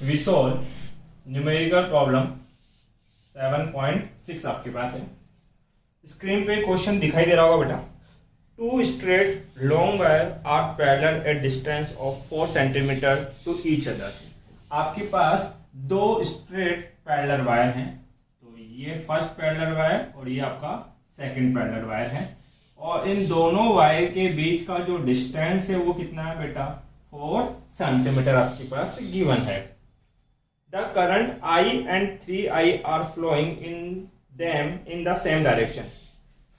We solve numerical problem 7.6 आपके पास है। Screen पे क्वेश्चन दिखाई दे रहा होगा बेटा। Two straight long wire are parallel at distance of 4 centimetre to each other. आपके पास दो स्ट्रेट पैरेलल वायर हैं, तो ये फर्स्ट पैरेलल वायर और ये आपका सेकंड पैरेलल वायर है, और इन दोनों वायर के बीच का जो डिस्टेंस है वो कितना है बेटा, 4 सेंटीमीटर आपके पास गिवन है। The current I and 3I are flowing in them in the same direction।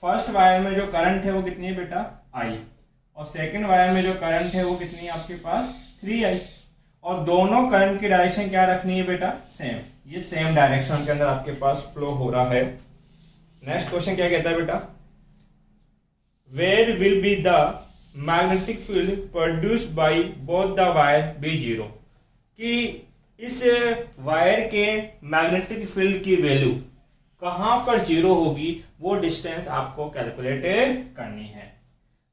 First wire में जो करंट है वो कितनी है बेटा, I, और सेकंड वायर में जो करंट है वो कितनी है आपके पास, 3I, और दोनों करंट की डायरेक्शन क्या रखनी है बेटा, सेम। ये सेम डायरेक्शन के अंदर आपके पास फ्लो हो रहा है। नेक्स्ट क्वेश्चन क्या कहता है बेटा, where will be the magnetic field produced by both the wire be zero. कि इस वायर के मैग्नेटिक फील्ड की वैल्यू कहां पर जीरो होगी, वो डिस्टेंस आपको कैलकुलेट करनी है।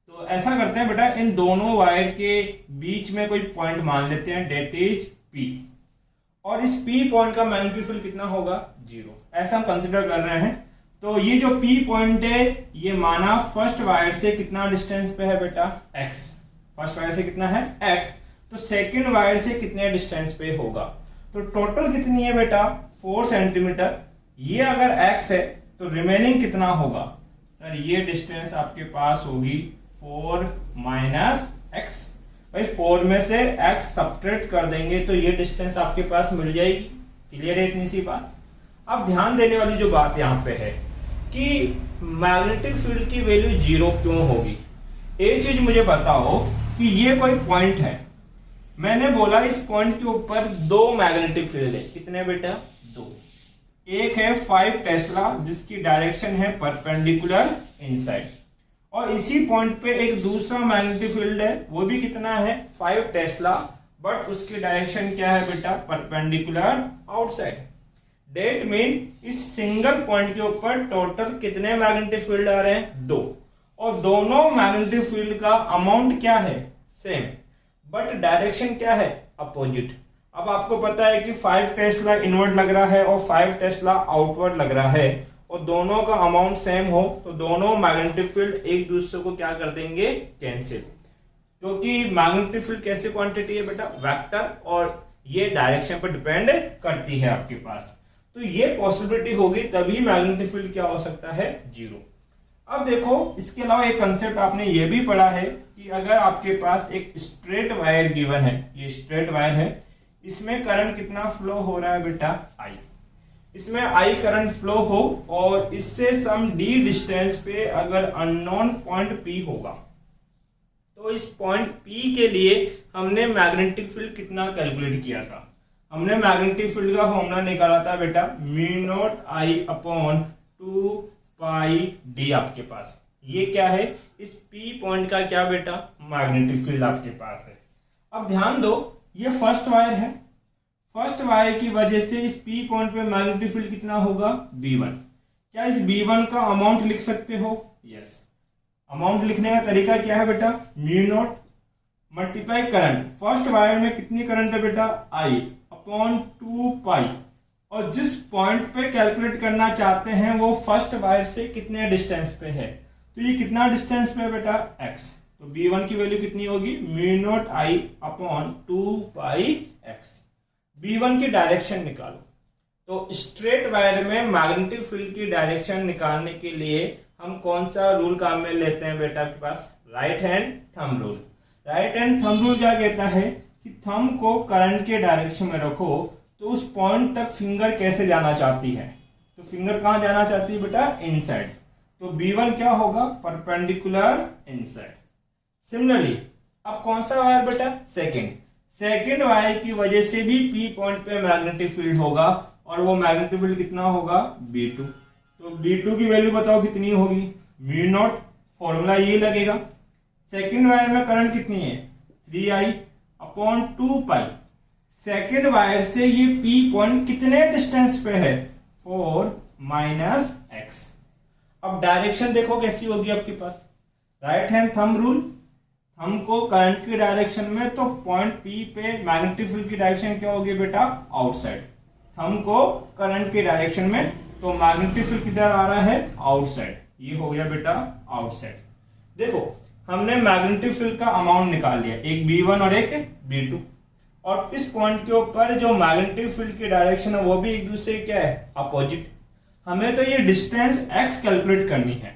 तो ऐसा करते हैं बेटा, इन दोनों वायर के बीच में कोई पॉइंट मान लेते हैं, डेट इज P, और इस P पॉइंट का मैग्नेटिक फील्ड कितना होगा, जीरो। ऐसा हम कंसिडर कर रहे हैं। तो ये जो P पॉइंट है ये माना फर्स्ट वायर से कितना डिस्टेंस पे है बेटा, X। फर्स्ट वायर से कितना है, X। तो सेकंड वायर से कितने डिस्टेंस पे होगा, तो टोटल कितनी है बेटा, 4 सेंटीमीटर। ये अगर x है तो रिमेनिंग कितना होगा सर, ये डिस्टेंस आपके पास होगी 4 माइनस x। भाई 4 में से x सब्ट्रैक्ट कर देंगे तो ये डिस्टेंस आपके पास मिल जाएगी। क्लियर है इतनी सी बात। अब ध्यान देने वाली जो बात यहाँ पे है कि मैग्नेटिक फील्ड की वैल्यू जीरो क्यों होगी। एक चीज मुझे बताओ कि ये कोई पॉइंट है, मैंने बोला इस पॉइंट के ऊपर दो मैग्नेटिक फील्ड है, कितने बेटा, दो। एक है 5 टेस्ला जिसकी डायरेक्शन है परपेंडिकुलर इनसाइड, और इसी पॉइंट पे एक दूसरा मैग्नेटिक फील्ड है, वो भी कितना है, 5 टेस्ला, बट उसकी डायरेक्शन क्या है बेटा, परपेंडिकुलर आउटसाइड। डेट मीन इस सिंगल पॉइंट के ऊपर टोटल कितने मैग्नेटिक फील्ड आ रहे हैं, 2, और दोनों मैग्नेटिक फील्ड का अमाउंट क्या है, सेम, बट डायरेक्शन क्या है, अपोजिट। अब आपको पता है कि 5 टेस्ला इनवर्ड लग रहा है और 5 टेस्ला आउटवर्ड लग रहा है, और दोनों का अमाउंट सेम हो तो दोनों मैग्नेटिक फील्ड एक दूसरे को क्या कर देंगे, कैंसिल। क्योंकि मैग्नेटिक फील्ड कैसे क्वांटिटी है बेटा, वेक्टर, और ये डायरेक्शन पर डिपेंड करती है आपके पास। तो ये पॉसिबिलिटी होगी तभी मैग्नेटिक फील्ड क्या हो सकता है, जीरो। अब देखो इसके अलावा एक कंसेप्ट आपने ये भी पढ़ा है कि अगर आपके पास एक स्ट्रेट वायर गिवन है, ये स्ट्रेट वायर है, इसमें करंट कितना फ्लो हो रहा है बेटा, I। इसमें I करंट फ्लो हो और इससे सम d डिस्टेंस पे अगर अननोन पॉइंट P होगा, तो इस पॉइंट P के लिए हमने मैग्नेटिक फील्ड कितना कैलकुलेट किया था, हमने मैग्नेटिक फील्ड का फॉर्मूला निकाला था बेटा, μ0I/2πd। आपके पास ये क्या है, इस P पॉइंट का क्या बेटा, मैग्नेटिक फील्ड आपके पास है। अब ध्यान दो, ये फर्स्ट वायर है, फर्स्ट वायर की वजह से इस P पॉइंट पे मैग्नेटिक फील्ड कितना होगा, B1। क्या इस B1 का अमाउंट लिख सकते हो, यस। अमाउंट लिखने का तरीका क्या है बेटा, μ0 मल्टीप्लाई करंट, फर्स्ट वायर में कितनी करंट है बेटा, I/2π, और जिस पॉइंट पे कैलकुलेट करना चाहते हैं वो फर्स्ट वायर से कितने डिस्टेंस पे है, तो ये कितना डिस्टेंस पे है बेटा, x। तो B1 की वैल्यू कितनी होगी, μ0I/2πx। B1 की डायरेक्शन निकालो। तो स्ट्रेट वायर में मैग्नेटिक फील्ड की डायरेक्शन निकालने के लिए हम कौन सा रूल काम में लेते हैं बेटा आपके पास, right hand thumb rule. Right hand thumb rule क्या कहता है कि थंब को करंट के डायरेक्शन में रखो तो उस पॉइंट तक फिंगर कैसे जाना चाहती है, तो फिंगर कहां जाना चाहती है बेटा, इनसाइड। तो B1 क्या होगा, परपेंडिकुलर इनसाइड। सिमिलरली अब कौन सा वायर बेटा, सेकंड वायर की वजह से भी P पॉइंट पे मैग्नेटिक फील्ड होगा, और वो मैग्नेटिक फील्ड कितना होगा, B2। तो B2 की वैल्यू बताओ कितनी होगी, μ0, फॉर्मूला ये लगेगा। सेकंड वायर में करंट कितनी है, 3I/2π। सेकंड वायर से ये P पॉइंट कितने डिस्टेंस पे है, 4 माइनस x। अब डायरेक्शन देखो कैसी होगी आपके पास, right hand thumb rule. Thumb को करंट की डायरेक्शन में, तो पॉइंट पी पे मैग्नेटिक फील्ड की डायरेक्शन क्या होगी बेटा, आउटसाइड। थंब को करंट की डायरेक्शन में, तो मैग्नेटिक फील्ड किधर आ रहा है, आउटसाइड। ये हो गया बेटा आउटसाइड। देखो हमने मैग्नेटिक फील्ड का अमाउंट निकाल लिया, एक B1 और एक B2, और इस पॉइंट के ऊपर जो मैग्नेटिक फील्ड की डायरेक्शन है वो भी एक दूसरे क्या है, अपोजिट। हमें तो ये डिस्टेंस x कैलकुलेट करनी है।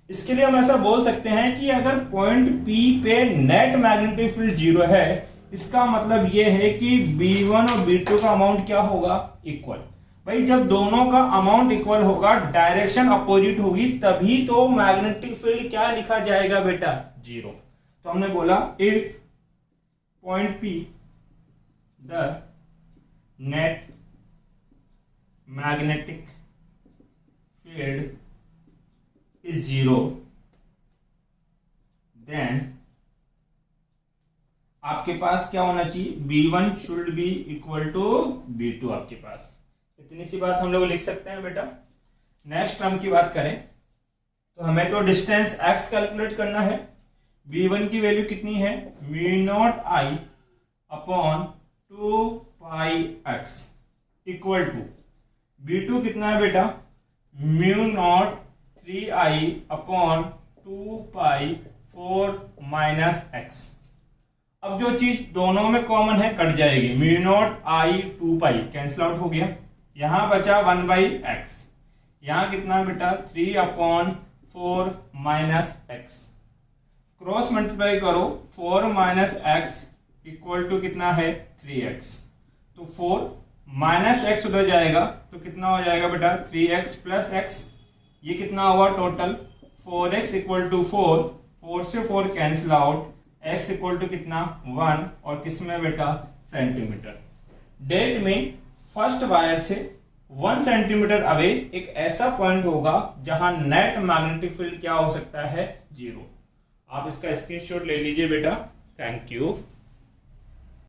इसके लिए हम ऐसा बोल सकते हैं कि अगर पॉइंट P पे नेट मैग्नेटिक फील्ड 0 है, इसका मतलब ये है कि B1 और B2 का अमाउंट क्या होगा, इक्वल। भाई जब दोनों का अमाउंट इक्वल होगा, डायरेक्शन अपोजिट होगी, तभी तो मैग्नेटिक फील्ड क्या लिखा जाएगा बेटा, 0। तो हमने बोला if point P the net magnetic field is 0, then आपके पास क्या होना चाहिए, B1 should be equal to B2 आपके पास। इतनी सी बात हम लोग लिख सकते हैं बेटा। नेक्स्ट टर्म की बात करें तो हमें तो डिस्टेंस x कैलकुलेट करना है। B1 की वैल्यू कितनी है, μ0I upon 2πx equal to B2 कितना है बेटा, μ0 3I अपॉन 2π 4 माइनस x। अब जो चीज दोनों में कॉमन है कट जाएगी, μ0I 2π कैंसिल आउट हो गया, यहां बचा 1/x। यहां कितना बेटा, 3 upon 4 minus x। Cross multiply करो, 4 माइनस x इक्वल टू कितना है, 3x। तो 4 माइनस x उधर जाएगा तो कितना हो जाएगा बेटा, 3x प्लस x। ये कितना हुआ टोटल, 4x इक्वल टू 4, 4 से 4 cancel out, x equal to कितना 1, और किसमें बेटा, सेंटीमीटर। डेट में फर्स्ट वायर से 1 सेंटीमीटर अवे एक ऐसा पॉइंट होगा जहां नेट मैग्नेटिक फील्ड क्या हो सकता है, 0। आप इसका स्क्रीनशॉट ले लीजिए बेटा। Thank you.